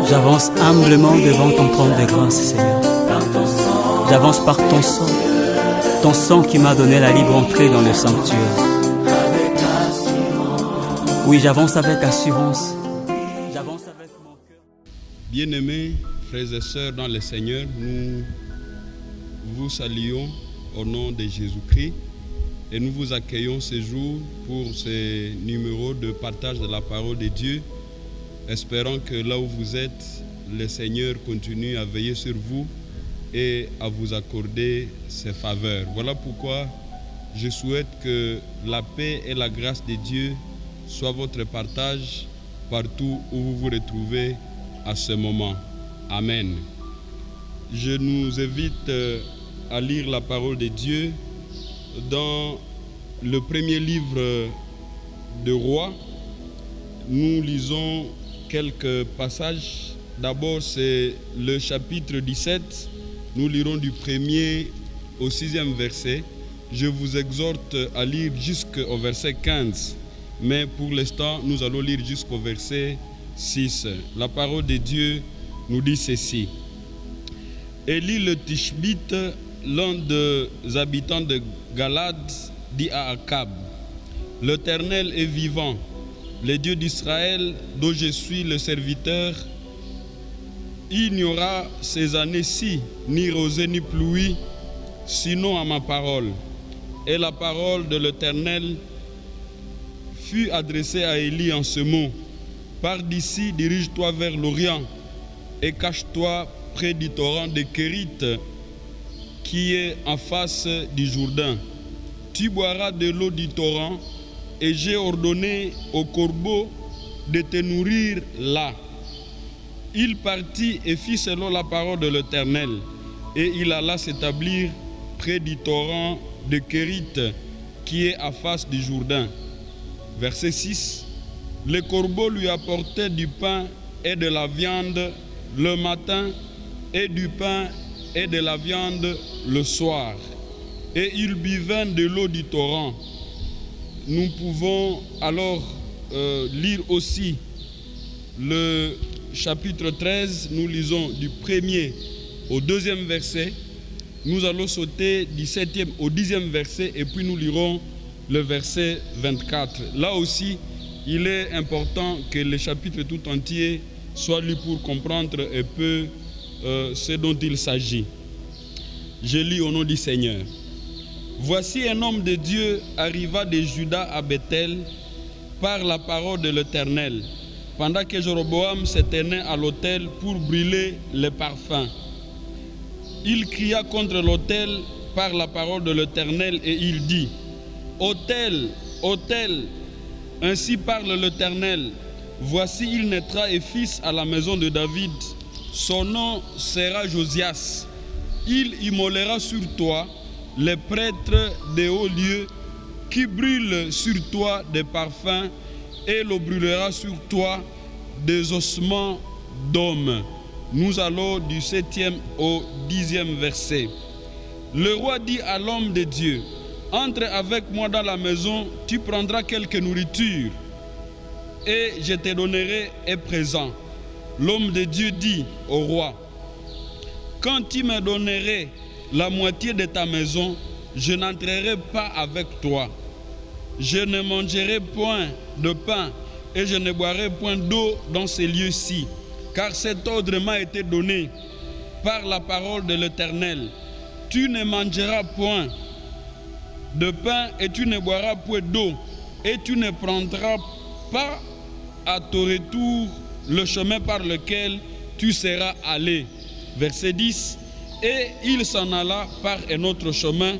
J'avance humblement devant ton trône de grâce, Seigneur. J'avance par ton sang qui m'a donné la libre entrée dans le sanctuaire. Oui, j'avance avec assurance. J'avance avec mon cœur. Bien-aimés, frères et sœurs dans le Seigneur, nous vous saluons au nom de Jésus-Christ et nous vous accueillons ce jour pour ce numéro de partage de la parole de Dieu, espérant que là où vous êtes, le Seigneur continue à veiller sur vous et à vous accorder ses faveurs. Voilà pourquoi je souhaite que la paix et la grâce de Dieu soient votre partage partout où vous vous retrouvez à ce moment. Amen. Je nous invite à lire la parole de Dieu dans le premier livre de Rois. Nous lisons quelques passages. D'abord, c'est le chapitre 17. Nous lirons du 1er au 6e verset. Je vous exhorte à lire jusqu'au verset 15. Mais pour l'instant, nous allons lire jusqu'au verset 6. La parole de Dieu nous dit ceci. Élie le Tishbite, l'un des habitants de Galade, dit à Akab, « L'Éternel est vivant, le Dieu d'Israël, dont je suis le serviteur. Il n'y aura ces années-ci ni rosée ni pluie, sinon à ma parole. » Et la parole de l'Éternel fut adressée à Élie en ce mot. « Pars d'ici, dirige-toi vers l'Orient et cache-toi près du torrent de Kérite qui est en face du Jourdain. Tu boiras de l'eau du torrent et j'ai ordonné aux corbeaux de te nourrir là. » Il partit et fit selon la parole de l'Éternel et il alla s'établir près du torrent de Kérite qui est en face du Jourdain. Verset 6. Les corbeaux lui apportaient du pain et de la viande le matin et du pain et de la viande le soir. Et il buvait de l'eau du torrent. Nous pouvons alors lire aussi le chapitre 13. Nous lisons du 1er au 2e verset. Nous allons sauter du 7e au 10e verset et puis nous lirons le verset 24. Là aussi, il est important que le chapitre tout entier soit lu pour comprendre un peu ce dont il s'agit. Je lis au nom du Seigneur. Voici un homme de Dieu arriva de Juda à Bethel par la parole de l'Éternel, pendant que Jéroboam se tenait à l'autel pour brûler les parfums. Il cria contre l'autel par la parole de l'Éternel et il dit, « Autel, autel, ainsi parle l'Éternel, voici il naîtra et fils à la maison de David, son nom sera Josias. Il immolera sur toi les prêtres des hauts lieux qui brûlent sur toi des parfums et le brûlera sur toi des ossements d'hommes. » Nous allons du 7e au 10e verset. Le roi dit à l'homme de Dieu, « Entre avec moi dans la maison, tu prendras quelque nourriture et je te donnerai un présent. » L'homme de Dieu dit au roi, « Quand tu me donnerais la moitié de ta maison, je n'entrerai pas avec toi. Je ne mangerai point de pain et je ne boirai point d'eau dans ces lieux-ci, car cet ordre m'a été donné par la parole de l'Éternel. Tu ne mangeras point de pain et tu ne boiras point d'eau, et tu ne prendras pas à ton retour le chemin par lequel tu seras allé. » Verset 10. Et il s'en alla par un autre chemin.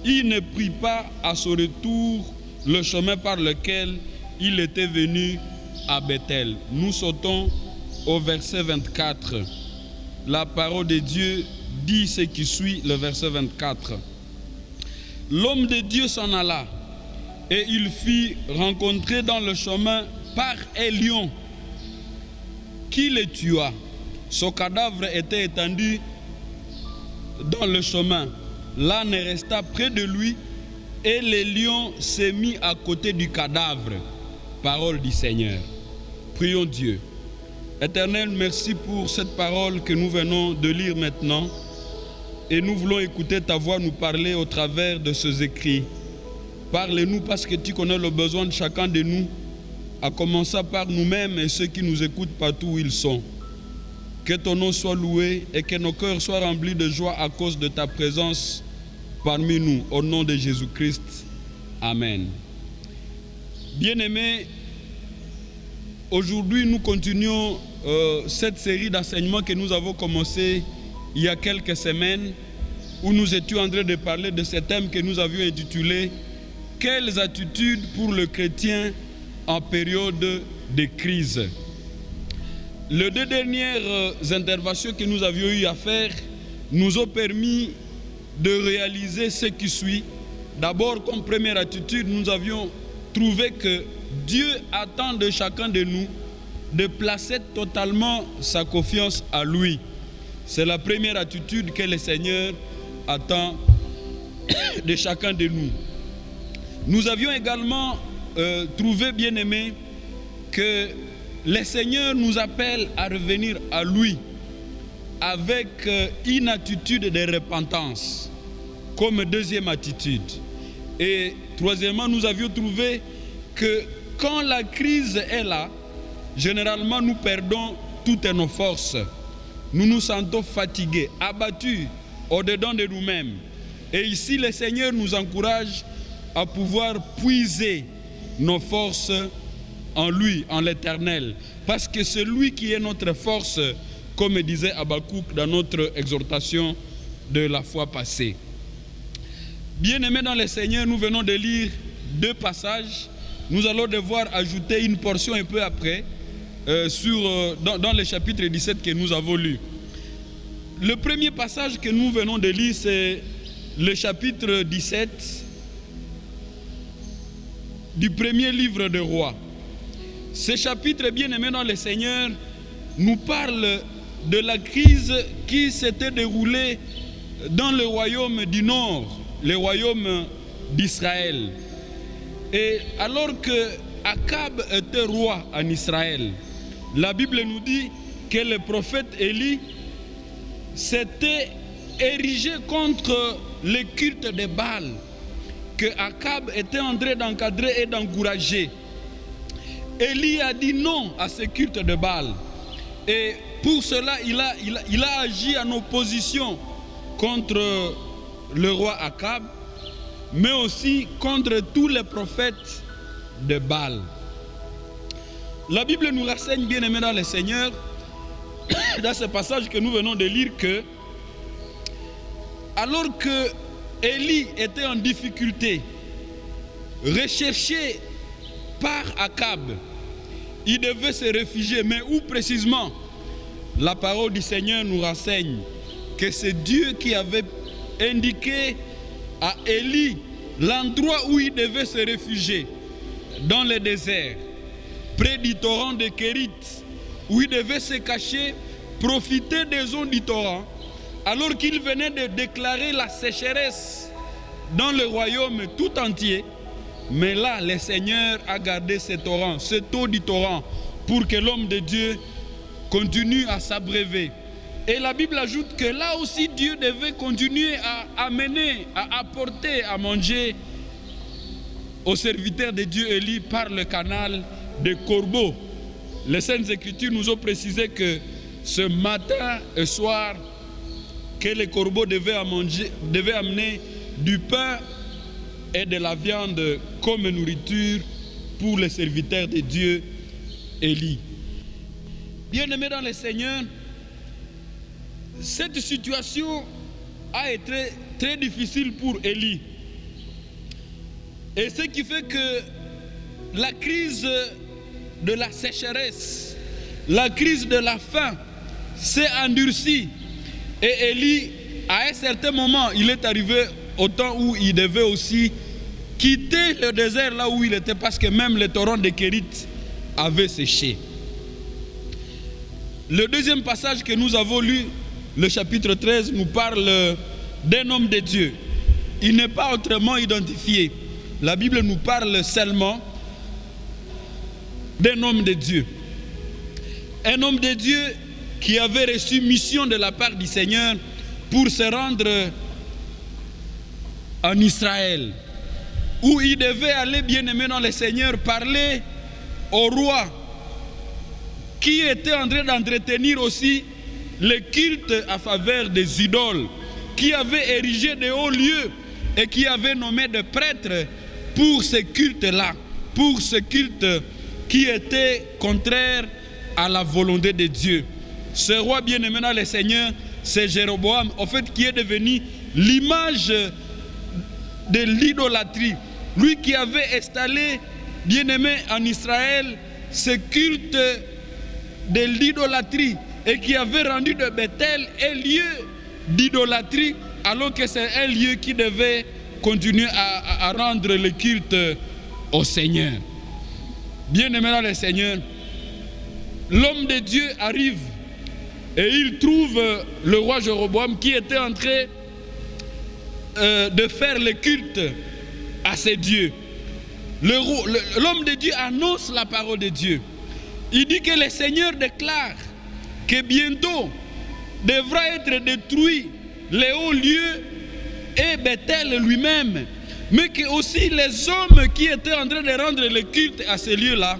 Il ne prit pas à son retour le chemin par lequel il était venu à Bethel. Nous sautons au verset 24. La parole de Dieu dit ce qui suit le verset 24. L'homme de Dieu s'en alla et il fit rencontrer dans le chemin par un lion qui le tua. Son cadavre était étendu dans le chemin. L'âne resta près de lui et le lion s'est mis à côté du cadavre. Parole du Seigneur. Prions Dieu. Éternel, merci pour cette parole que nous venons de lire maintenant. Et nous voulons écouter ta voix nous parler au travers de ces écrits. Parle-nous parce que tu connais le besoin de chacun de nous, à commencer par nous-mêmes et ceux qui nous écoutent partout où ils sont. Que ton nom soit loué et que nos cœurs soient remplis de joie à cause de ta présence parmi nous. Au nom de Jésus-Christ. Amen. Bien-aimés, aujourd'hui nous continuons cette série d'enseignements que nous avons commencé il y a quelques semaines, où nous étions en train de parler de ce thème que nous avions intitulé « Quelles attitudes pour le chrétien en période de crise ?» Les deux dernières interventions que nous avions eu à faire nous ont permis de réaliser ce qui suit. D'abord, comme première attitude, nous avions trouvé que Dieu attend de chacun de nous de placer totalement sa confiance à lui. C'est la première attitude que le Seigneur attend de chacun de nous. Nous avions également trouvé, bien-aimés, que le Seigneur nous appelle à revenir à lui avec une attitude de repentance comme deuxième attitude. Et troisièmement, nous avions trouvé que quand la crise est là, généralement nous perdons toutes nos forces. Nous nous sentons fatigués, abattus au-dedans de nous-mêmes. Et ici, le Seigneur nous encourage à pouvoir puiser nos forces en lui, en l'Éternel. Parce que c'est lui qui est notre force, comme disait Habakkuk dans notre exhortation de la fois passée. Bien-aimés dans le Seigneur, nous venons de lire deux passages. Nous allons devoir ajouter une portion un peu après, dans le chapitre 17 que nous avons lu. Le premier passage que nous venons de lire, c'est le chapitre 17 du premier livre de Rois. Ce chapitre, bien-aimé dans le Seigneur, nous parle de la crise qui s'était déroulée dans le royaume du Nord, le royaume d'Israël. Et alors que Akab était roi en Israël, la Bible nous dit que le prophète Élie s'était érigé contre le culte de Baal, que Akab était en train d'encadrer et d'encourager. Élie a dit non à ce culte de Baal. Et pour cela, il a agi en opposition contre le roi Akab, mais aussi contre tous les prophètes de Baal. La Bible nous renseigne, bien-aimés dans le Seigneur, dans ce passage que nous venons de lire, que alors que Élie était en difficulté, recherché par Akab, il devait se réfugier. Mais où précisément? La parole du Seigneur nous renseigne que c'est Dieu qui avait indiqué à Élie l'endroit où il devait se réfugier, dans le désert, près du torrent de Kérit, où il devait se cacher, profiter des eaux du torrent, alors qu'il venait de déclarer la sécheresse dans le royaume tout entier. Mais là, le Seigneur a gardé ce torrent, cette eau du torrent, pour que l'homme de Dieu continue à s'abreuver. Et la Bible ajoute que là aussi, Dieu devait continuer à amener, à apporter à manger aux serviteurs de Dieu Élie par le canal des corbeaux. Les Saintes Écritures nous ont précisé que ce matin et soir, que les corbeaux devaient amener du pain et de la viande comme nourriture pour les serviteurs de Dieu Élie. Bien-aimés dans le Seigneur, cette situation a été très difficile pour Élie. Et ce qui fait que la crise de la sécheresse, la crise de la faim s'est endurcie. Et Élie, à un certain moment, il est arrivé au temps où il devait aussi quitter le désert là où il était, parce que même le torrent de Kérit avait séché. Le deuxième passage que nous avons lu, le chapitre 13, nous parle d'un homme de Dieu. Il n'est pas autrement identifié. La Bible nous parle seulement d'un homme de Dieu. un homme de Dieu qui avait reçu mission de la part du Seigneur pour se rendre en Israël, où il devait aller, bien-aimé dans le Seigneur, parler au roi qui était en train d'entretenir aussi le culte à faveur des idoles, qui avait érigé de hauts lieux et qui avait nommé des prêtres pour ce culte-là, pour ce culte qui était contraire à la volonté de Dieu. Ce roi bien-aimé dans le Seigneur, c'est Jéroboam, en fait, qui est devenu l'image de l'idolâtrie. Lui qui avait installé, bien-aimé, en Israël, ce culte de l'idolâtrie et qui avait rendu de Bethel un lieu d'idolâtrie, alors que c'est un lieu qui devait continuer à rendre le culte au Seigneur. Bien-aimé dans le Seigneur, l'homme de Dieu arrive et il trouve le roi Jéroboam qui était en train de faire le culte à ses dieux. L'homme de Dieu annonce la parole de Dieu. Il dit que le Seigneur déclare que bientôt devra être détruit les hauts lieux et Bethel lui-même, mais que aussi les hommes qui étaient en train de rendre le culte à ces lieux-là,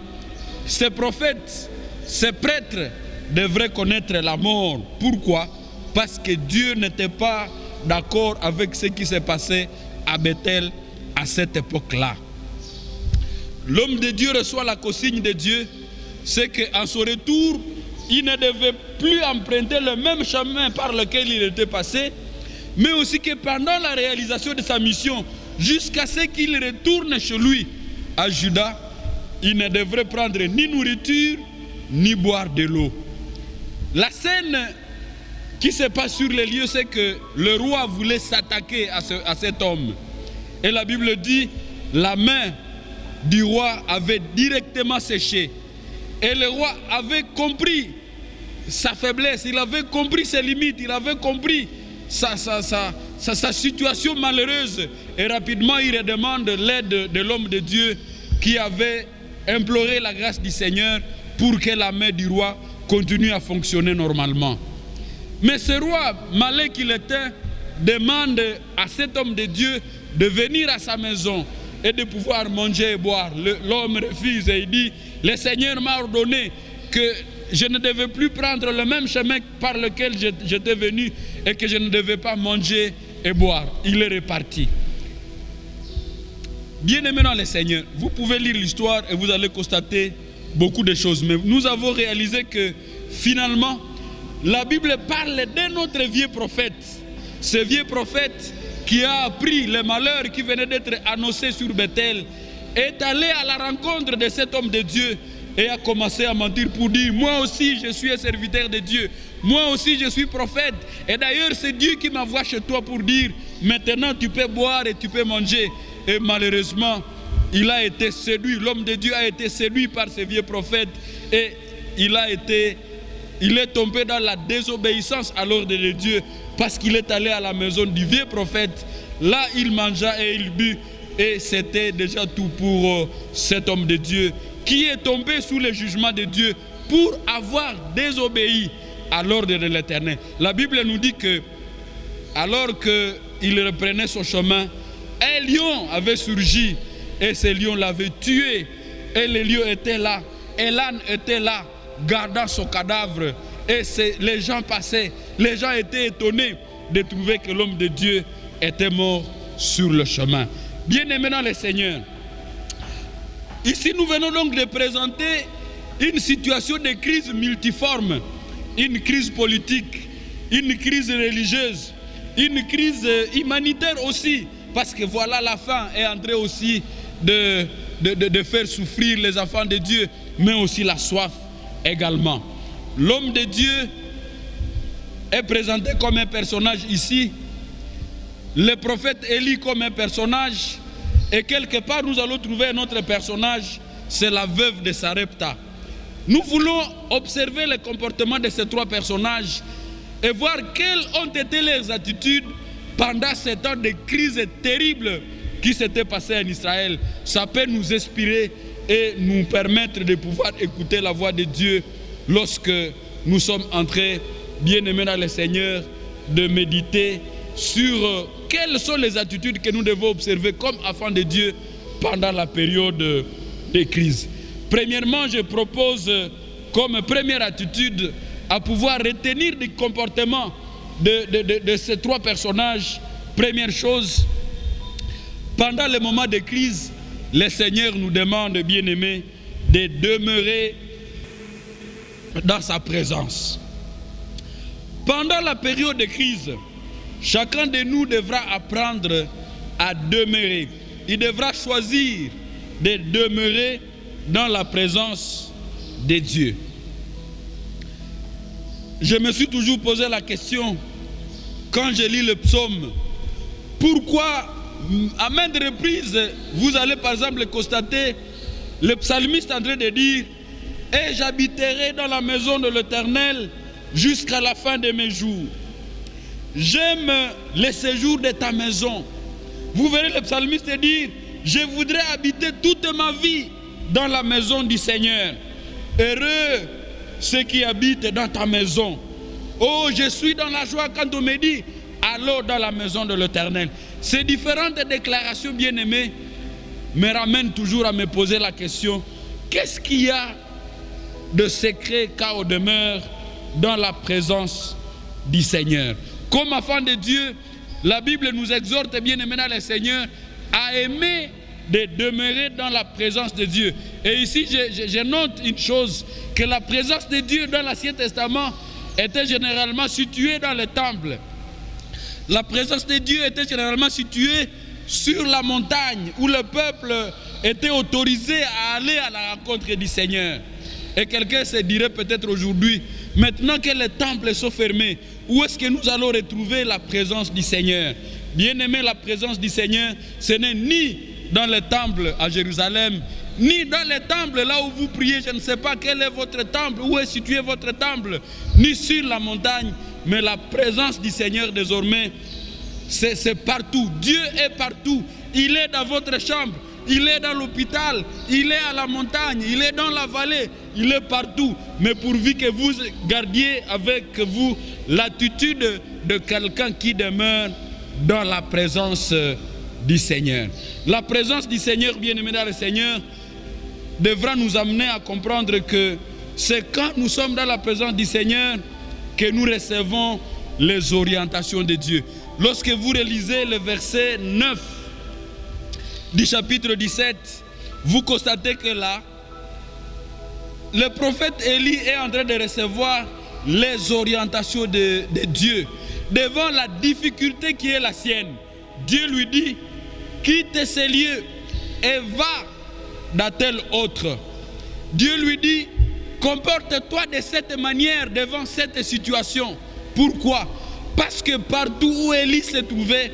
ces prophètes, ces prêtres, devraient connaître la mort. Pourquoi? Parce que Dieu n'était pas d'accord avec ce qui s'est passé à Bethel à cette époque-là. L'homme de Dieu reçoit la consigne de Dieu, c'est qu'à son retour, il ne devait plus emprunter le même chemin par lequel il était passé, mais aussi que pendant la réalisation de sa mission, jusqu'à ce qu'il retourne chez lui à Juda, il ne devrait prendre ni nourriture, ni boire de l'eau. La scène qui se passe sur les lieux, c'est que le roi voulait s'attaquer à cet homme. Et la Bible dit, la main du roi avait directement séché. Et le roi avait compris sa faiblesse, il avait compris ses limites, il avait compris sa situation malheureuse. Et rapidement, il redemande l'aide de l'homme de Dieu qui avait imploré la grâce du Seigneur pour que la main du roi continue à fonctionner normalement. Mais ce roi, malin qu'il était, demande à cet homme de Dieu de venir à sa maison et de pouvoir manger et boire. L'homme refuse et il dit, le Seigneur m'a ordonné que je ne devais plus prendre le même chemin par lequel j'étais venu et que je ne devais pas manger et boire. Il est reparti. Bien-aimés dans le Seigneur, vous pouvez lire l'histoire et vous allez constater beaucoup de choses. Mais nous avons réalisé que finalement, la Bible parle d'un autre vieux prophète. Ce vieux prophète qui a appris les malheurs qui venaient d'être annoncés sur Bethel est allé à la rencontre de cet homme de Dieu et a commencé à mentir pour dire, moi aussi je suis un serviteur de Dieu, moi aussi je suis prophète, et d'ailleurs c'est Dieu qui m'envoie chez toi pour dire, maintenant tu peux boire et tu peux manger. Et malheureusement, il a été séduit, l'homme de Dieu a été séduit par ce vieux prophète et il est tombé dans la désobéissance à l'ordre de Dieu parce qu'il est allé à la maison du vieux prophète. Là, il mangea et il but et c'était déjà tout pour cet homme de Dieu qui est tombé sous le jugement de Dieu pour avoir désobéi à l'ordre de l'Éternel. La Bible nous dit que alors qu'il reprenait son chemin, un lion avait surgi et ce lion l'avait tué et le lion était là et l'âne était là gardant son cadavre et les gens passaient, les gens étaient étonnés de trouver que l'homme de Dieu était mort sur le chemin. Bien-aimés dans le Seigneur, ici nous venons donc de présenter une situation de crise multiforme, une crise politique, une crise religieuse, une crise humanitaire aussi, parce que voilà la faim est en train aussi de faire souffrir les enfants de Dieu, mais aussi la soif également. L'homme de Dieu est présenté comme un personnage ici, le prophète Élie comme un personnage, et quelque part nous allons trouver un autre personnage, c'est la veuve de Sarepta. Nous voulons observer le comportement de ces trois personnages et voir quelles ont été leurs attitudes pendant ces temps de crise terrible qui s'était passé en Israël. Ça peut nous inspirer et nous permettre de pouvoir écouter la voix de Dieu lorsque nous sommes en train, bien-aimés dans le Seigneur, de méditer sur quelles sont les attitudes que nous devons observer comme enfants de Dieu pendant la période de crise. Premièrement, je propose comme première attitude à pouvoir retenir des comportements de ces trois personnages. Première chose, pendant les moments de crise, le Seigneur nous demande, bien-aimés, de demeurer dans sa présence. Pendant la période de crise, chacun de nous devra apprendre à demeurer. Il devra choisir de demeurer dans la présence de Dieu. Je me suis toujours posé la question, quand je lis le psaume, pourquoi à maintes reprises, vous allez par exemple constater le psalmiste en train de dire « Et j'habiterai dans la maison de l'Éternel jusqu'à la fin de mes jours. J'aime le séjour de ta maison. » Vous verrez le psalmiste dire « Je voudrais habiter toute ma vie dans la maison du Seigneur. Heureux ceux qui habitent dans ta maison. Oh, je suis dans la joie quand on me dit « Allons dans la maison de l'Éternel. » Ces différentes déclarations, bien-aimées, me ramènent toujours à me poser la question, qu'est-ce qu'il y a de secret quand on demeure dans la présence du Seigneur? Comme enfants de Dieu, la Bible nous exhorte, bien-aimés dans le Seigneur, à aimer de demeurer dans la présence de Dieu. Et ici, je note une chose, que la présence de Dieu dans l'Ancien Testament était généralement située dans le temple. La présence de Dieu était généralement située sur la montagne où le peuple était autorisé à aller à la rencontre du Seigneur. Et quelqu'un se dirait peut-être aujourd'hui, maintenant que les temples sont fermés, où est-ce que nous allons retrouver la présence du Seigneur? Bien-aimé, la présence du Seigneur, ce n'est ni dans le temple à Jérusalem, ni dans le temple là où vous priez, je ne sais pas quel est votre temple, où est situé votre temple, ni sur la montagne, mais la présence du Seigneur désormais, c'est partout. Dieu est partout. Il est dans votre chambre, il est dans l'hôpital, il est à la montagne, il est dans la vallée, il est partout. Mais pourvu que vous gardiez avec vous l'attitude de quelqu'un qui demeure dans la présence du Seigneur. La présence du Seigneur, bien-aimé dans le Seigneur, devra nous amener à comprendre que c'est quand nous sommes dans la présence du Seigneur que nous recevons les orientations de Dieu. Lorsque vous relisez le verset 9 du chapitre 17, vous constatez que là, le prophète Élie est en train de recevoir les orientations de Dieu devant la difficulté qui est la sienne. Dieu lui dit, quitte ces lieux et va dans tel autre. Dieu lui dit, comporte-toi de cette manière devant cette situation. Pourquoi? Parce que partout où Élie se trouvait,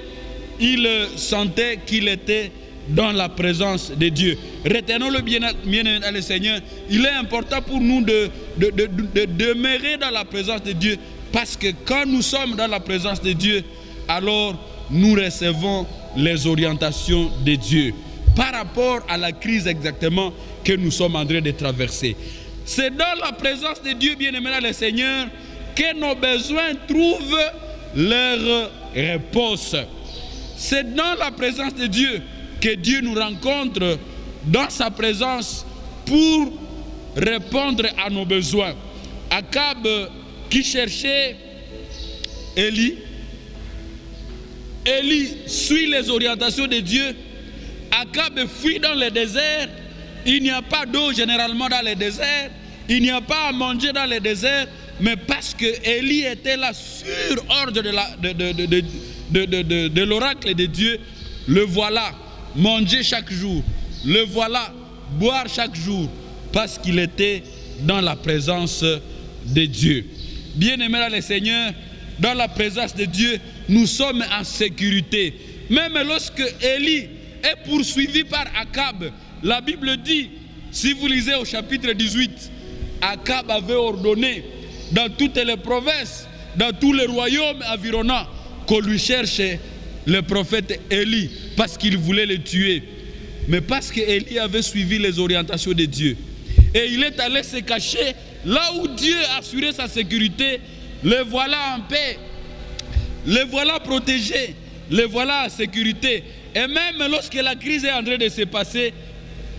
il sentait qu'il était dans la présence de Dieu. Retenons-le bien, le Seigneur. Il est important pour nous de demeurer dans la présence de Dieu. Parce que quand nous sommes dans la présence de Dieu, alors nous recevons les orientations de Dieu. Par rapport à la crise exactement que nous sommes en train de traverser. C'est dans la présence de Dieu, bien-aimé dans le Seigneur, que nos besoins trouvent leur réponse. C'est dans la présence de Dieu que Dieu nous rencontre dans sa présence pour répondre à nos besoins. Akab qui cherchait Élie, Élie suit les orientations de Dieu. Akab fuit dans le désert. Il n'y a pas d'eau généralement dans le désert. Il n'y a pas à manger dans le désert. Mais parce que Élie était là sur ordre de l'oracle de Dieu, le voilà manger chaque jour. Le voilà boire chaque jour. Parce qu'il était dans la présence de Dieu. Bien-aimés dans le Seigneur, dans la présence de Dieu, nous sommes en sécurité. Même lorsque Élie est poursuivi par Akab, la Bible dit, si vous lisez au chapitre 18, Akab avait ordonné dans toutes les provinces, dans tous les royaumes environnants, qu'on lui cherche le prophète Élie, parce qu'il voulait le tuer. Mais parce que Élie avait suivi les orientations de Dieu, et il est allé se cacher là où Dieu a assuré sa sécurité, les voilà en paix, les voilà protégés, les voilà en sécurité. Et même lorsque la crise est en train de se passer,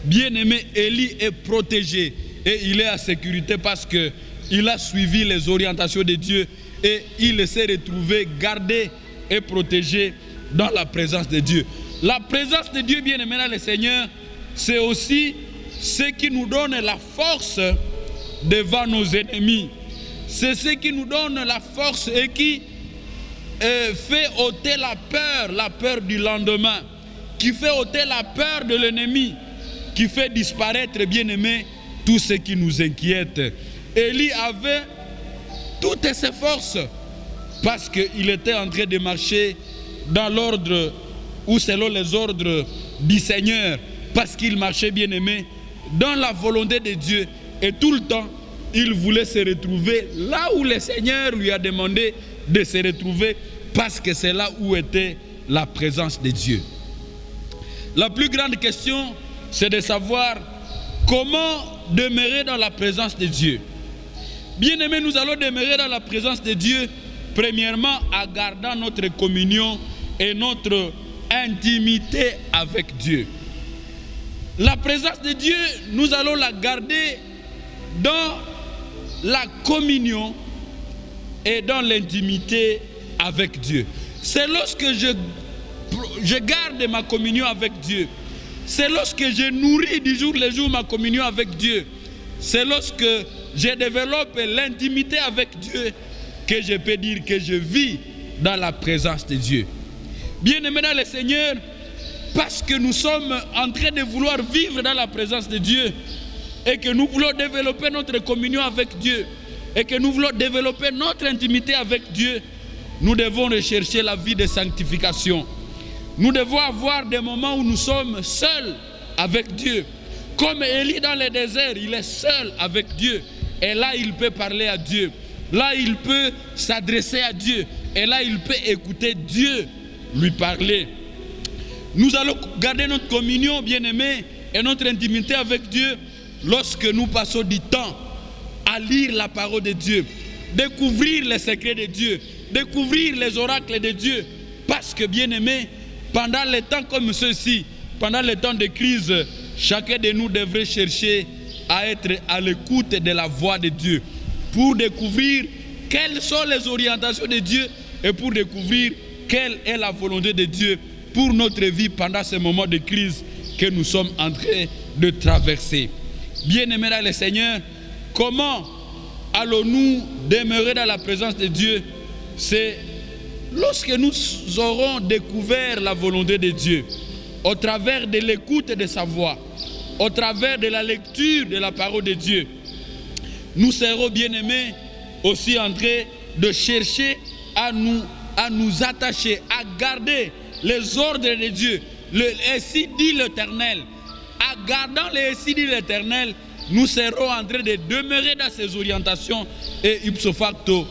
bien-aimé, Élie est protégé et il est en sécurité parce qu'il a suivi les orientations de Dieu et il s'est retrouvé gardé et protégé dans la présence de Dieu. La présence de Dieu, bien-aimé dans le Seigneur, c'est aussi ce qui nous donne la force devant nos ennemis. C'est ce qui nous donne la force et qui fait ôter la peur du lendemain, qui fait ôter la peur de l'ennemi, qui fait disparaître, bien-aimé, tout ce qui nous inquiète. Élie avait toutes ses forces parce qu'il était en train de marcher dans l'ordre ou selon les ordres du Seigneur, parce qu'il marchait, bien-aimé, dans la volonté de Dieu. Et tout le temps, il voulait se retrouver là où le Seigneur lui a demandé de se retrouver, parce que c'est là où était la présence de Dieu. La plus grande question, c'est de savoir comment demeurer dans la présence de Dieu. Bien-aimés, nous allons demeurer dans la présence de Dieu, premièrement en gardant notre communion et notre intimité avec Dieu. La présence de Dieu, nous allons la garder dans la communion et dans l'intimité avec Dieu. C'est lorsque je garde ma communion avec Dieu, c'est lorsque je nourris du jour le jour ma communion avec Dieu, c'est lorsque je développe l'intimité avec Dieu que je peux dire que je vis dans la présence de Dieu. Bien-aimés dans le Seigneur, parce que nous sommes en train de vouloir vivre dans la présence de Dieu et que nous voulons développer notre communion avec Dieu et que nous voulons développer notre intimité avec Dieu, nous devons rechercher la vie de sanctification. Nous devons avoir des moments où nous sommes seuls avec Dieu. Comme Élie dans le désert, il est seul avec Dieu. Et là, il peut parler à Dieu. Là, il peut s'adresser à Dieu. Et là, il peut écouter Dieu lui parler. Nous allons garder notre communion, bien-aimés, et notre intimité avec Dieu lorsque nous passons du temps à lire la parole de Dieu, découvrir les secrets de Dieu, découvrir les oracles de Dieu. Parce que, bien-aimés, pendant les temps comme ceux-ci, pendant les temps de crise, chacun de nous devrait chercher à être à l'écoute de la voix de Dieu pour découvrir quelles sont les orientations de Dieu et pour découvrir quelle est la volonté de Dieu pour notre vie pendant ce moment de crise que nous sommes en train de traverser. Bien-aimés dans le Seigneur, comment allons-nous demeurer dans la présence de Dieu? C'est lorsque nous aurons découvert la volonté de Dieu, au travers de l'écoute de sa voix, au travers de la lecture de la parole de Dieu, nous serons, bien-aimés, aussi en train de chercher à nous attacher, à garder les ordres de Dieu. Ainsi dit l'Éternel. En gardant les ainsi dit l'Éternel, nous serons en train de demeurer dans ses orientations et ipso facto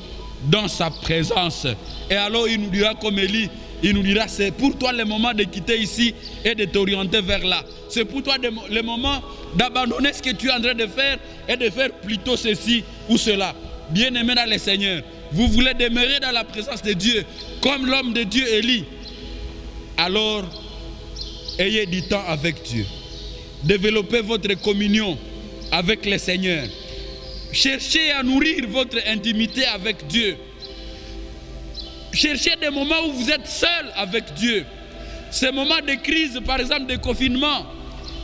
dans sa présence. Et alors il nous dira comme Élie, il nous dira, c'est pour toi le moment de quitter ici et de t'orienter vers là. C'est pour toi le moment d'abandonner ce que tu es en train de faire et de faire plutôt ceci ou cela. Bien-aimés dans le Seigneur, vous voulez demeurer dans la présence de Dieu comme l'homme de Dieu Élie. Alors, ayez du temps avec Dieu. Développez votre communion avec le Seigneur. Cherchez à nourrir votre intimité avec Dieu. Cherchez des moments où vous êtes seul avec Dieu. Ces moments de crise, par exemple de confinement,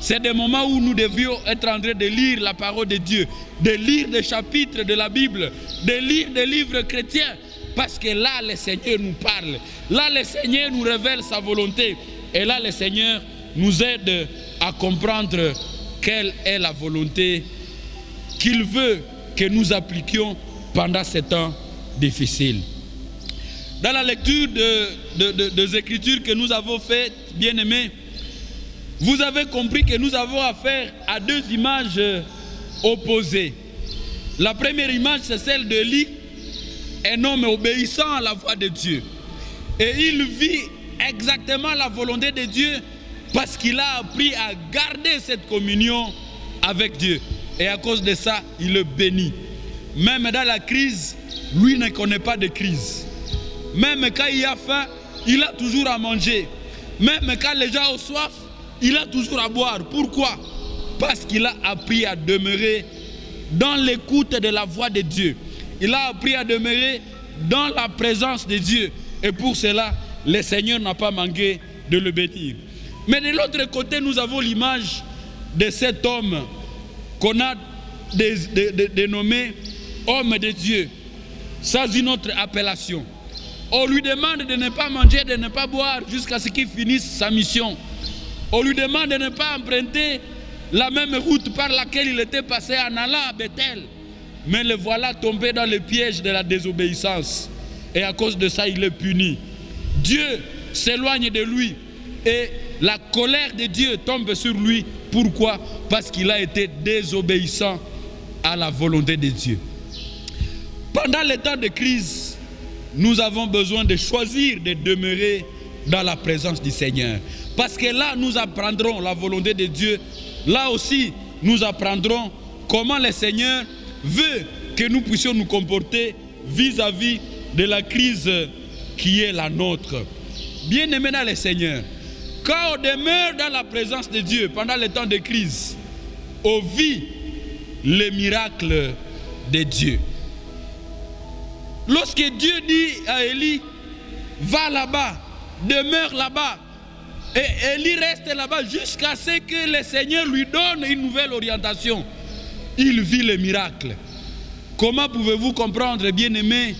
c'est des moments où nous devions être en train de lire la parole de Dieu, de lire des chapitres de la Bible, de lire des livres chrétiens, parce que là, le Seigneur nous parle. Là, le Seigneur nous révèle sa volonté. Et là, le Seigneur nous aide à comprendre quelle est la volonté qu'il veut que nous appliquions pendant ces temps difficiles. Dans la lecture des Écritures que nous avons faites, bien-aimés, vous avez compris que nous avons affaire à deux images opposées. La première image, c'est celle d'Élie, un homme obéissant à la voix de Dieu. Et il vit exactement la volonté de Dieu parce qu'il a appris à garder cette communion avec Dieu. Et à cause de ça, il le bénit. Même dans la crise, lui ne connaît pas de crise. Même quand il a faim, il a toujours à manger. Même quand les gens ont soif, il a toujours à boire. Pourquoi? Parce qu'il a appris à demeurer dans l'écoute de la voix de Dieu. Il a appris à demeurer dans la présence de Dieu. Et pour cela, le Seigneur n'a pas manqué de le bénir. Mais de l'autre côté, nous avons l'image de cet homme qu'on a dénommé homme de Dieu, sans une autre appellation. On lui demande de ne pas manger, de ne pas boire jusqu'à ce qu'il finisse sa mission. On lui demande de ne pas emprunter la même route par laquelle il était passé en allant à Bethel. Mais le voilà tombé dans le piège de la désobéissance. Et à cause de ça, il est puni. Dieu s'éloigne de lui. Et la colère de Dieu tombe sur lui. Pourquoi? Parce qu'il a été désobéissant à la volonté de Dieu. Pendant les temps de crise, nous avons besoin de choisir de demeurer dans la présence du Seigneur. Parce que là, nous apprendrons la volonté de Dieu. Là aussi, nous apprendrons comment le Seigneur veut que nous puissions nous comporter vis-à-vis de la crise qui est la nôtre. Bien-aimés dans le Seigneur, quand on demeure dans la présence de Dieu pendant les temps de crise, on vit les miracles de Dieu. Lorsque Dieu dit à Élie, va là-bas, demeure là-bas, et Élie reste là-bas jusqu'à ce que le Seigneur lui donne une nouvelle orientation, il vit le miracle. Comment pouvez-vous comprendre, bien-aimés,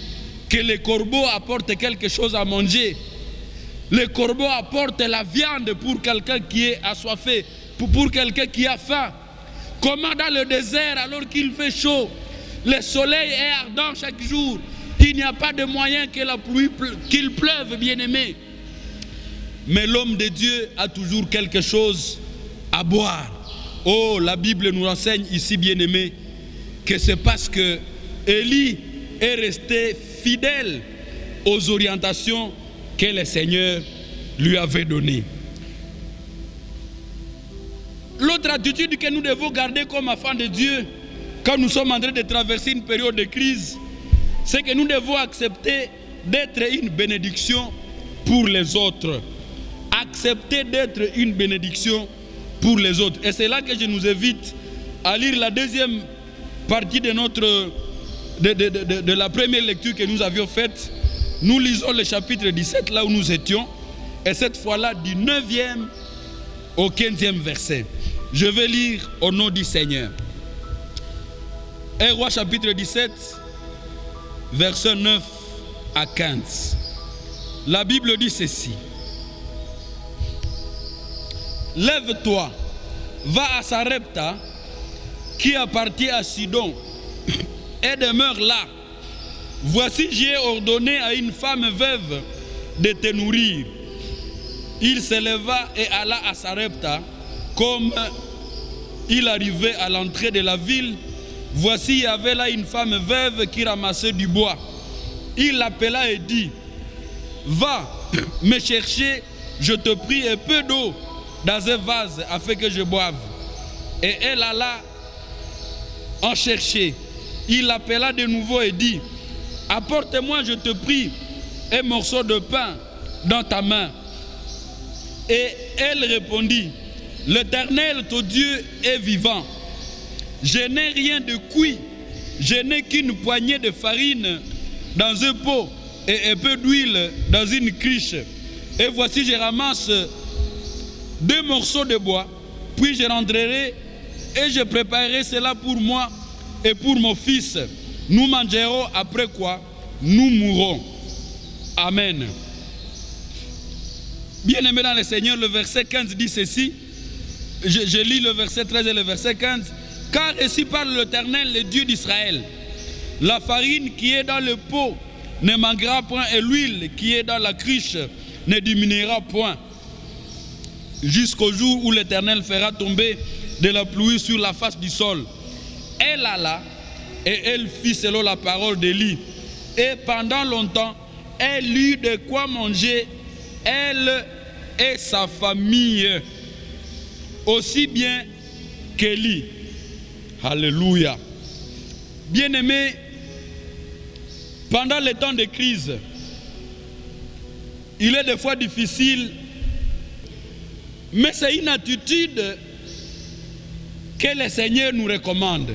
que les corbeaux apportent quelque chose à manger? Les corbeaux apportent la viande pour quelqu'un qui est assoiffé, pour quelqu'un qui a faim. Comment dans le désert, alors qu'il fait chaud, le soleil est ardent chaque jour, il n'y a pas de moyen que la pluie, qu'il pleuve, bien-aimé. Mais l'homme de Dieu a toujours quelque chose à boire. Oh, la Bible nous enseigne ici, bien-aimé, que c'est parce que Élie est resté fidèle aux orientations que le Seigneur lui avait données. L'autre attitude que nous devons garder comme enfants de Dieu, quand nous sommes en train de traverser une période de crise, c'est que nous devons accepter d'être une bénédiction pour les autres. Accepter d'être une bénédiction pour les autres. Et c'est là que je nous invite à lire la deuxième partie de la première lecture que nous avions faite. Nous lisons le chapitre 17, là où nous étions, et cette fois-là du 9e au 15e verset. Je vais lire au nom du Seigneur. 1 Roi chapitre 17, verset 9 à 15. La Bible dit ceci. Lève-toi, va à Sarepta, qui appartient à Sidon, et demeure là. Voici, j'ai ordonné à une femme veuve de te nourrir. Il se leva et alla à Sarepta. Comme il arrivait à l'entrée de la ville, voici, il y avait là une femme veuve qui ramassait du bois. Il l'appela et dit, va me chercher, je te prie, un peu d'eau dans un vase afin que je boive. Et elle alla en chercher. Il l'appela de nouveau et dit, apporte-moi, je te prie, un morceau de pain dans ta main. Et elle répondit, l'Éternel, ton Dieu, est vivant. Je n'ai rien de cuit, je n'ai qu'une poignée de farine dans un pot et un peu d'huile dans une cruche. Et voici, je ramasse 2 morceaux de bois, puis je rentrerai et je préparerai cela pour moi et pour mon fils. Nous mangerons, après quoi nous mourrons. Amen. Bien-aimé dans le Seigneur, le verset 15 dit ceci. Je lis le verset 13 et le verset 15. Car ainsi parle l'Éternel, le Dieu d'Israël. La farine qui est dans le pot ne manquera point et l'huile qui est dans la cruche ne diminuera point. Jusqu'au jour où l'Éternel fera tomber de la pluie sur la face du sol. Elle alla et elle fit selon la parole d'Élie. Et pendant longtemps, elle eut de quoi manger, elle et sa famille, aussi bien qu'Élie. Alléluia. Bien-aimés, pendant les temps de crise, il est des fois difficile, mais c'est une attitude que le Seigneur nous recommande.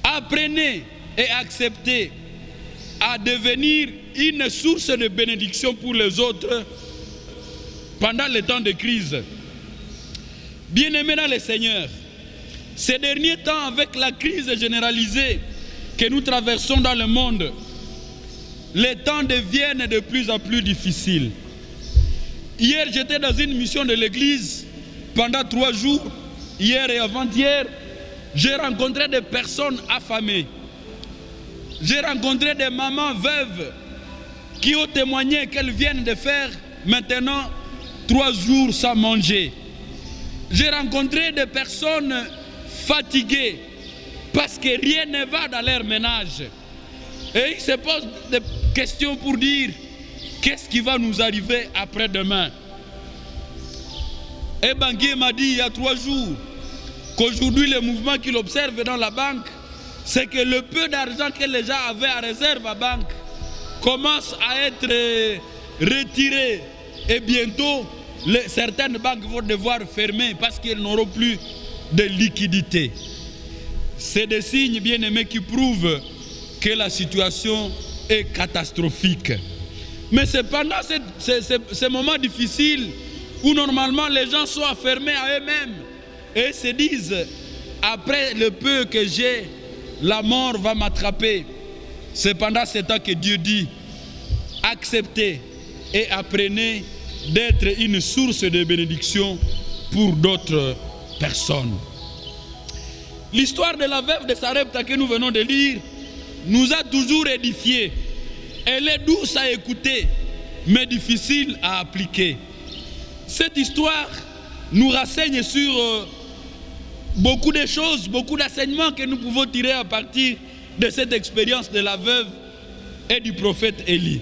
Apprenez et acceptez à devenir une source de bénédiction pour les autres pendant les temps de crise. Bien-aimés dans le Seigneur, ces derniers temps, avec la crise généralisée que nous traversons dans le monde, les temps deviennent de plus en plus difficiles. Hier, j'étais dans une mission de l'église pendant 3 jours. Hier et avant-hier, j'ai rencontré des personnes affamées. J'ai rencontré des mamans veuves qui ont témoigné qu'elles viennent de faire maintenant 3 jours sans manger. J'ai rencontré des personnes fatiguées parce que rien ne va dans leur ménage. Et ils se posent des questions pour dire qu'est-ce qui va nous arriver après-demain. Et Bangui m'a dit il y a 3 jours qu'aujourd'hui le mouvement qu'il observe dans la banque, c'est que le peu d'argent que les gens avaient à réserve à banque commence à être retiré. Et bientôt, certaines banques vont devoir fermer parce qu'elles n'auront plus de liquidité. C'est des signes, bien-aimés, qui prouvent que la situation est catastrophique. Mais c'est pendant ces moments difficiles où normalement les gens sont enfermés à eux-mêmes et se disent, après le peu que j'ai, la mort va m'attraper. C'est pendant ce temps que Dieu dit, acceptez et apprenez d'être une source de bénédiction pour d'autres personnes. L'histoire de la veuve de Sarepta que nous venons de lire nous a toujours édifiés. Elle est douce à écouter, mais difficile à appliquer. Cette histoire nous renseigne sur beaucoup de choses, beaucoup d'enseignements que nous pouvons tirer à partir de cette expérience de la veuve et du prophète Élie.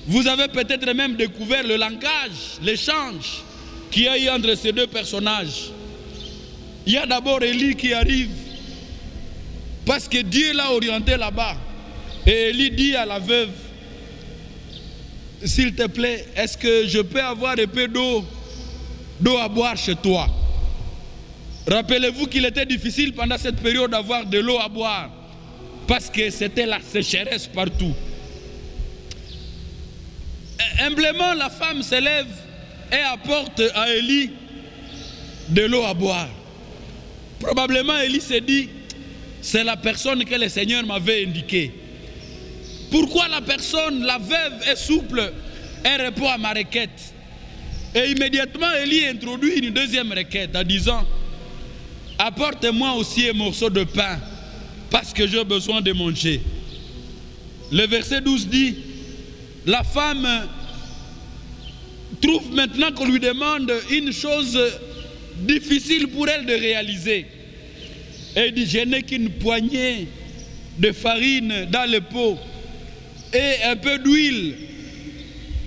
Vous avez peut-être même découvert le langage, l'échange qu'il y a eu entre ces 2 personnages. Il y a d'abord Élie qui arrive parce que Dieu l'a orienté là-bas. Et Élie dit à la veuve, s'il te plaît, est-ce que je peux avoir un peu d'eau à boire chez toi? Rappelez-vous qu'il était difficile pendant cette période d'avoir de l'eau à boire parce que c'était la sécheresse partout. Humblement, la femme se lève et apporte à Élie de l'eau à boire. Probablement, Élie s'est dit, c'est la personne que le Seigneur m'avait indiquée. Pourquoi la personne, la veuve, est souple et répond à ma requête? Et immédiatement, Élie introduit une deuxième requête en disant, apporte-moi aussi un morceau de pain parce que j'ai besoin de manger. Le verset 12 dit, la femme trouve maintenant qu'on lui demande une chose difficile pour elle de réaliser. Et elle dit, je n'ai qu'une poignée de farine dans le pot et un peu d'huile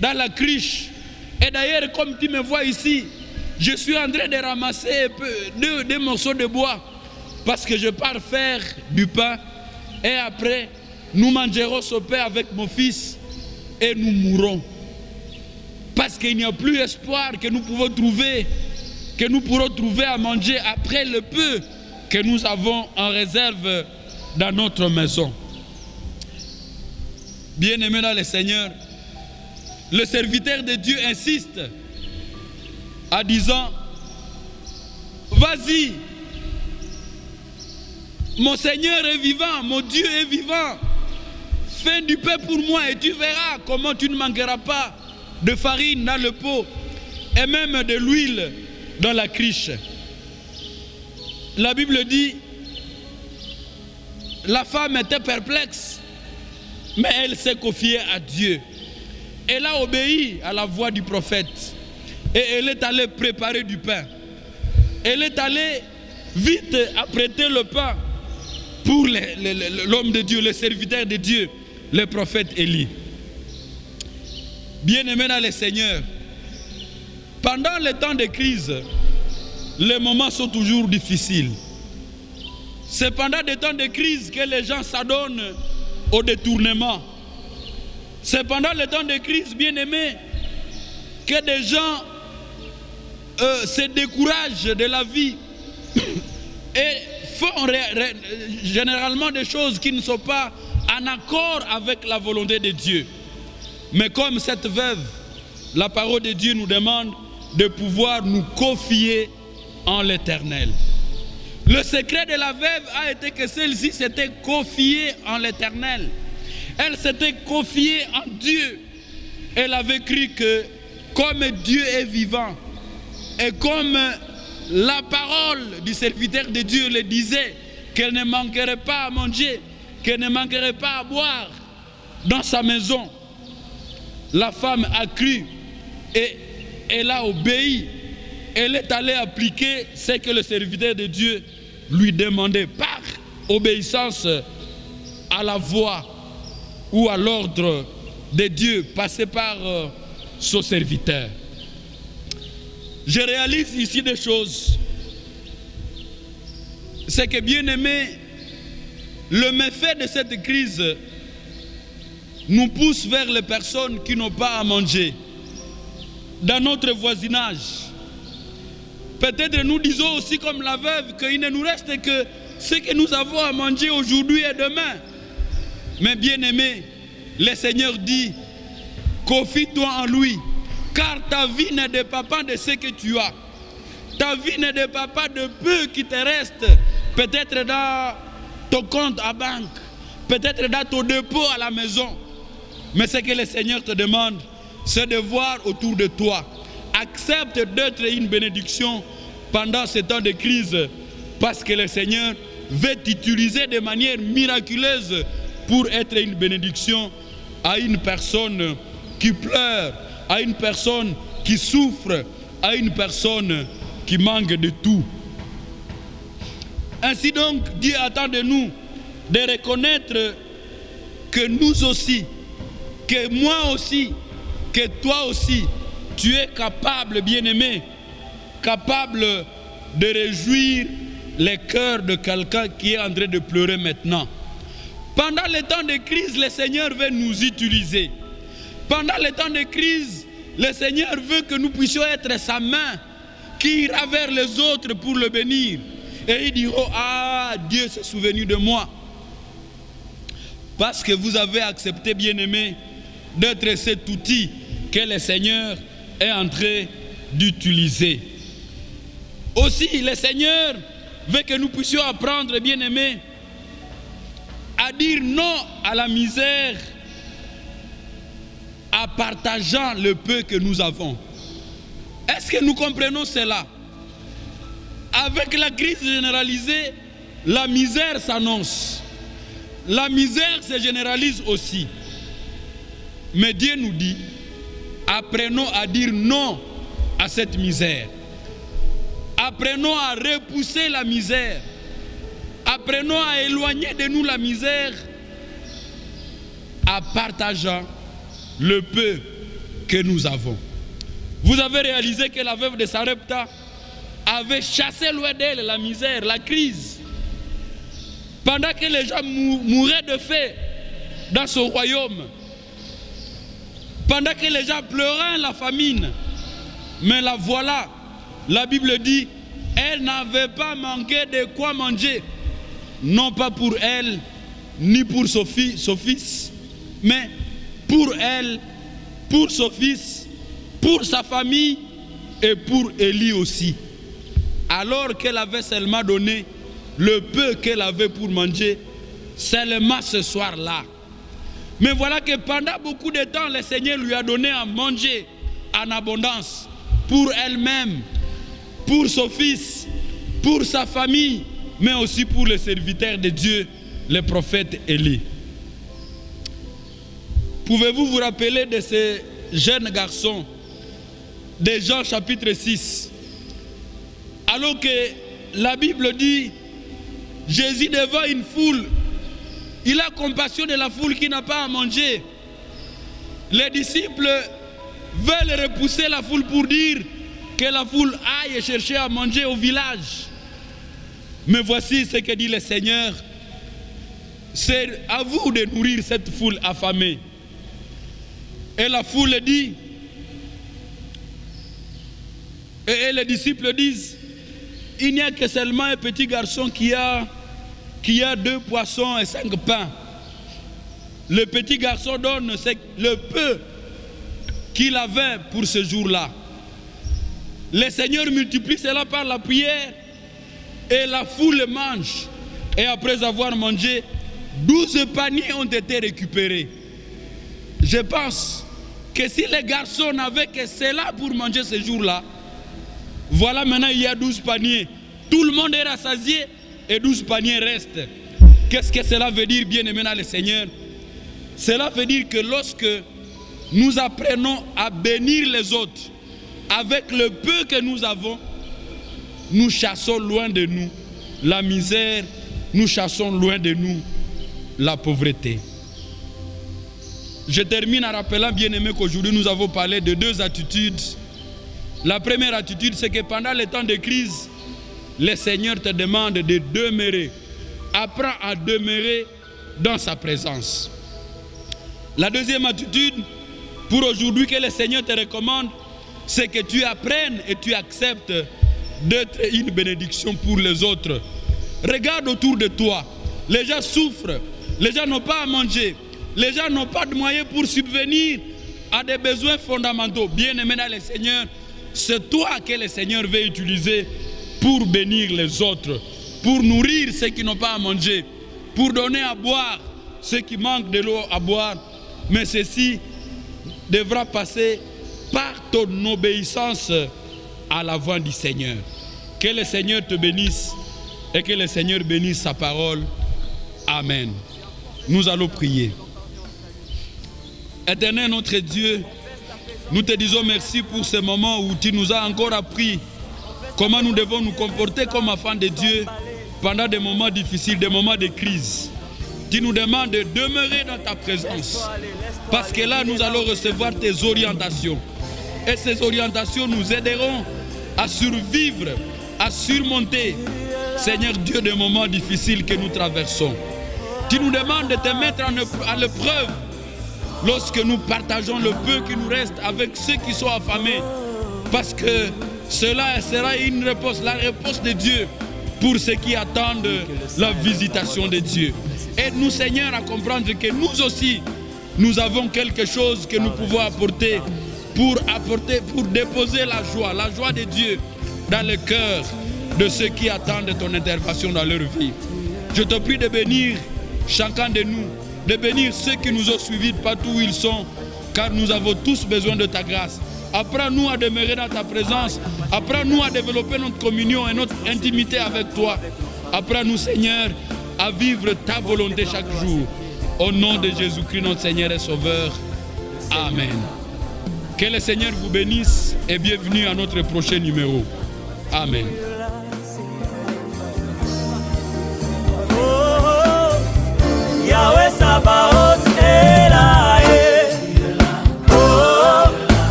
dans la cruche. Et d'ailleurs, comme tu me vois ici, je suis en train de ramasser deux morceaux de bois parce que je pars faire du pain et après, nous mangerons ce pain avec mon fils et nous mourrons. Parce qu'il n'y a plus espoir que nous pourrons trouver à manger après le peu que nous avons en réserve dans notre maison. Bien-aimés dans le Seigneur, le serviteur de Dieu insiste en disant, vas-y, mon Seigneur est vivant, mon Dieu est vivant, fais du pain pour moi et tu verras comment tu ne manqueras pas de farine dans le pot et même de l'huile dans la cruche. La Bible dit, la femme était perplexe, mais elle s'est confiée à Dieu. Elle a obéi à la voix du prophète et elle est allée préparer du pain. Elle est allée vite apprêter le pain pour l'homme de Dieu, le serviteur de Dieu, le prophète Élie. Bien-aimés dans le Seigneur, pendant les temps de crise, les moments sont toujours difficiles. C'est pendant des temps de crise que les gens s'adonnent au détournement. C'est pendant les temps de crise, bien-aimés, que des gens se découragent de la vie et font généralement des choses qui ne sont pas en accord avec la volonté de Dieu. Mais comme cette veuve, la parole de Dieu nous demande de pouvoir nous confier en l'Éternel. Le secret de la veuve a été que celle-ci s'était confiée en l'Éternel. Elle s'était confiée en Dieu. Elle avait cru que comme Dieu est vivant et comme la parole du serviteur de Dieu le disait, qu'elle ne manquerait pas à manger, qu'elle ne manquerait pas à boire dans sa maison, la femme a cru et elle a obéi. Elle est allée appliquer ce que le serviteur de Dieu lui demandait par obéissance à la voix ou à l'ordre de Dieu passé par son serviteur. Je réalise ici des choses. C'est que, bien aimé, le méfait de cette crise nous pousse vers les personnes qui n'ont pas à manger. Dans notre voisinage, peut-être nous disons aussi comme la veuve qu'il ne nous reste que ce que nous avons à manger aujourd'hui et demain. Mais bien aimé, le Seigneur dit, confie-toi en lui, car ta vie ne dépend pas de ce que tu as. Ta vie ne dépend pas de peu qui te reste, peut-être dans ton compte à banque, peut-être dans ton dépôt à la maison. Mais ce que le Seigneur te demande, c'est de voir autour de toi. Accepte d'être une bénédiction pendant ce temps de crise, parce que le Seigneur veut t'utiliser de manière miraculeuse pour être une bénédiction à une personne qui pleure, à une personne qui souffre, à une personne qui manque de tout. Ainsi donc, Dieu attend de nous de reconnaître que nous aussi, que moi aussi, que toi aussi, tu es capable, bien-aimé, capable de réjouir le cœur de quelqu'un qui est en train de pleurer maintenant. Pendant les temps de crise, le Seigneur veut nous utiliser. Pendant les temps de crise, le Seigneur veut que nous puissions être sa main qui ira vers les autres pour le bénir. Et ils diront, ah, Dieu s'est souvenu de moi. Parce que vous avez accepté, bien-aimé, d'être cet outil que le Seigneur est en train d'utiliser. Aussi, le Seigneur veut que nous puissions apprendre, bien-aimés, à dire non à la misère en partageant le peu que nous avons. Est-ce que nous comprenons cela? Avec la crise généralisée, la misère s'annonce. La misère se généralise aussi. Mais Dieu nous dit, apprenons à dire non à cette misère. Apprenons à repousser la misère. Apprenons à éloigner de nous la misère en partageant le peu que nous avons. Vous avez réalisé que la veuve de Sarepta avait chassé loin d'elle la misère, la crise. Pendant que les gens mouraient de faim dans son royaume. Pendant que les gens pleuraient la famine. Mais la voilà, la Bible dit, elle n'avait pas manqué de quoi manger. Non pas pour elle, ni pour son fils, mais pour elle, pour son fils, pour sa famille et pour Élie aussi. Alors qu'elle avait seulement donné le peu qu'elle avait pour manger, seulement ce soir-là. Mais voilà que pendant beaucoup de temps, le Seigneur lui a donné à manger en abondance pour elle-même, pour son fils, pour sa famille, mais aussi pour le serviteur de Dieu, le prophète Élie. Pouvez-vous vous rappeler de ce jeune garçon de Jean chapitre 6? Alors que la Bible dit, Jésus devant une foule, il a compassion de la foule qui n'a pas à manger. Les disciples veulent repousser la foule pour dire que la foule aille chercher à manger au village. Mais voici ce que dit le Seigneur. C'est à vous de nourrir cette foule affamée. Et la foule dit, et les disciples disent, il n'y a que seulement un petit garçon qui a 2 poissons et 5 pains. Le petit garçon donne le peu qu'il avait pour ce jour-là. Le Seigneur multiplie cela par la prière et la foule mange. Et après avoir mangé, 12 paniers ont été récupérés. Je pense que si les garçons n'avaient que cela pour manger ce jour-là, voilà, maintenant il y a 12 paniers. Tout le monde est rassasié et 12 paniers restent. Qu'est-ce que cela veut dire, bien-aimé dans le Seigneur? Cela veut dire que lorsque nous apprenons à bénir les autres avec le peu que nous avons, nous chassons loin de nous la misère, nous chassons loin de nous la pauvreté. Je termine en rappelant, bien-aimé, qu'aujourd'hui nous avons parlé de 2 attitudes. La première attitude, c'est que pendant les temps de crise, le Seigneur te demande de demeurer. Apprends à demeurer dans sa présence. La deuxième attitude, pour aujourd'hui, que le Seigneur te recommande, c'est que tu apprennes et tu acceptes d'être une bénédiction pour les autres. Regarde autour de toi. Les gens souffrent. Les gens n'ont pas à manger. Les gens n'ont pas de moyens pour subvenir à des besoins fondamentaux. Bien-aimé dans le Seigneur, c'est toi que le Seigneur veut utiliser pour bénir les autres, pour nourrir ceux qui n'ont pas à manger, pour donner à boire ceux qui manquent de l'eau à boire. Mais ceci devra passer par ton obéissance à la voix du Seigneur. Que le Seigneur te bénisse et que le Seigneur bénisse sa parole. Amen. Nous allons prier. Éternel notre Dieu, nous te disons merci pour ce moment où tu nous as encore appris comment nous devons nous comporter comme enfants de Dieu pendant des moments difficiles, des moments de crise. Tu nous demandes de demeurer dans ta présence parce que là nous allons recevoir tes orientations et ces orientations nous aideront à survivre, à surmonter, Seigneur Dieu, des moments difficiles que nous traversons. Tu nous demandes de te mettre à l'épreuve lorsque nous partageons le peu qui nous reste avec ceux qui sont affamés, parce que cela sera une réponse, la réponse de Dieu pour ceux qui attendent la visitation de Dieu. Aide-nous, Seigneur, à comprendre que nous aussi, nous avons quelque chose que nous pouvons apporter pour déposer la joie de Dieu dans le cœur de ceux qui attendent ton intervention dans leur vie. Je te prie de bénir chacun de nous, de bénir ceux qui nous ont suivis partout où ils sont, car nous avons tous besoin de ta grâce. Apprends-nous à demeurer dans ta présence. Apprends-nous à développer notre communion et notre intimité avec toi. Apprends-nous, Seigneur, à vivre ta volonté chaque jour. Au nom de Jésus-Christ, notre Seigneur et Sauveur. Amen. Que le Seigneur vous bénisse et bienvenue à notre prochain numéro. Amen. Yahweh Sabaoth.